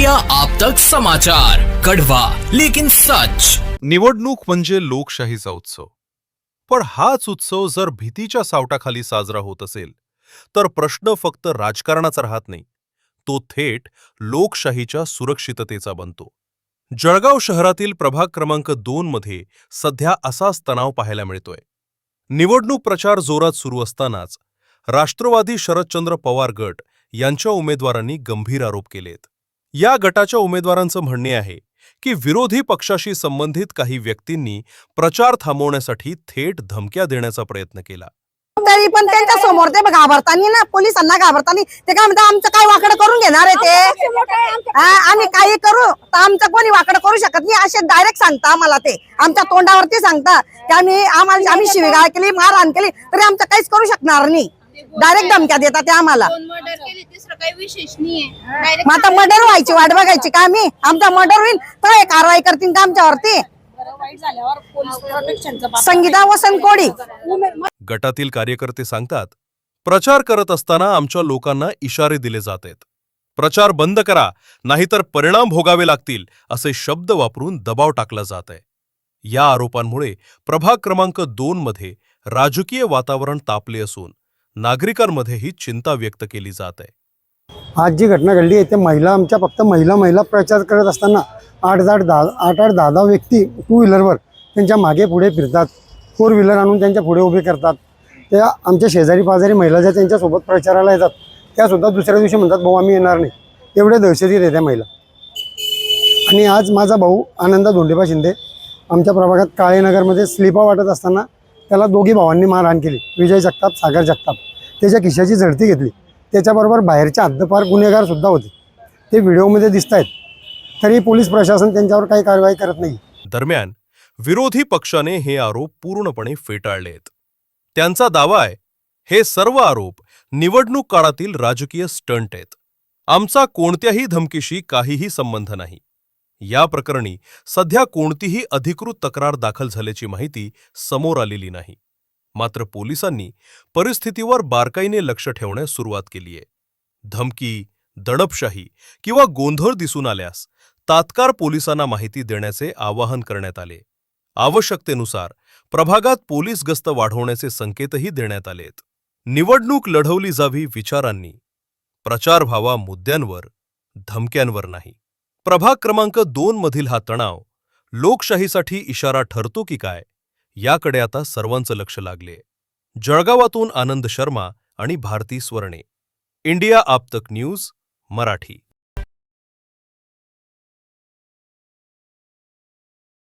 India आप तक समाचार, कड़वा लेकिन सच। निवडणूक म्हणजे लोकशाहीचा उत्सव. पण हाच उत्सव जर भीतीच्या सावटाखाली साजरा होत असेल तर प्रश्न फक्त राजकारणाचा राहत नाही, तो थेट लोकशाहीच्या सुरक्षिततेचा बनतो. जळगाव शहरातील प्रभाग क्रमांक 2 मध्ये सध्या असाच तणाव पाहायला मिळतोय. निवडणूक प्रचार जोरात सुरू असतानाच राष्ट्रवादी शरदचंद्र पवार गट यांच्या उमेदवारांनी गंभीर आरोप केलेत. या गटाच्या उमेदवारांचं म्हणणे आहे की विरोधी पक्षाशी संबंधित काही व्यक्तींनी प्रचार थांबवण्यासाठी थेट धमक्या देण्याचा प्रयत्न केला. तरी पण त्यांच्या समोर ते घाबरतानी ना, पोलिसांना घाबरतानी ते काय म्हणतात, आमचं काय वाकडं करून घेणार आहे ते, आम्ही काही करू तर आमचं कोणी वाकडं करू शकत नाही असे डायरेक्ट सांगता आम्हाला. ते आमच्या तोंडावरती सांगता की आम्ही शिवीगाळ केली, मारहाण केली तरी आमचं काहीच करू शकणार नाही. डायरेक्ट धमक्या देतात ते आम्हाला. मग आता मर्डर व्हायची वाट बघायची का आम्ही? आमचा मर्डर होईल तर हे कारवाई करतील का आमच्यावरती? संगीता वसंत कोडी गटातील कार्यकर्ते सांगतात, प्रचार करत असताना आमच्या लोकांना इशारे दिले जातात. प्रचार बंद करा नाहीतर परिणाम भोगावे लागतील असे शब्द वापरून दबाव टाकला जात आहे. या आरोपांमुळे प्रभाग क्रमांक 2 मध्ये राजकीय वातावरण तापले असून नागरिकांमध्येही चिंता व्यक्त केली जात आहे. आज जी घटना घडली आहे ते महिला फक्त महिला प्रचार करत असताना 8-10 व्यक्ती टू व्हीलरवर त्यांच्या मागे पुढे फिरतात, 4 व्हीलर आणून त्यांच्या पुढे उभे करतात. त्या आमच्या शेजारी पाजारी महिला ज्या त्यांच्यासोबत प्रचाराला येतात त्यासुद्धा दुसऱ्या दिवशी म्हणतात भाऊ आम्ही येणार नाही. एवढे दहशतीत आहे त्या महिला. आणि आज माझा भाऊ आनंदा धोंडेबा शिंदे आमच्या प्रभागात काळेनगरमध्ये स्लिपा वाटत असताना त्याला दोघी भावांनी मारहाण केली. विजय जगताप, सागर जगताप. त्याच्या खिशाची झडती घेतली. त्याच्याबरोबर बाहेरच्या हद्दपार गुन्हेगारसुद्धा होते. ते व्हिडिओमध्ये दिसत आहेत. तरी पोलीस प्रशासन त्यांच्यावर काही कारवाई करत नाही. दरम्यान विरोधी पक्षाने हे आरोप पूर्णपणे फेटाळलेत. त्यांचा दावा आहे हे सर्व आरोप निवडणूक काळातील राजकीय स्टंट आहेत. आमचा कोणत्याही धमकीशी काहीही संबंध नाही. या प्रकरणी सध्या कोणतीही अधिकृत तक्रार दाखल झाल्याची माहिती समोर आलेली नाही. मात्र पोलिसांनी परिस्थितीवर बारकाईने लक्ष ठेवण्यास सुरुवात केली आहे. धमकी, दडपशाही किंवा गोंधळ दिसून आल्यास तात्काळ पोलिसांना माहिती देण्याचे आवाहन करण्यात आले. आवश्यकतेनुसार प्रभागात पोलीस गस्त वाढवण्याचे संकेतही देण्यात आलेत. निवडणूक लढवली जावी विचारांनी, प्रचार व्हावा मुद्द्यांवर, धमक्यांवर नाही. प्रभाग क्रमांक 2 मधील हा तणाव लोकशाहीसाठी इशारा ठरतो की काय, याकडे आता सर्वांचं लक्ष लागले. जळगावातून आनंद शर्मा आणि भारती स्वर्णे, इंडिया आप तक न्यूज, मराठी.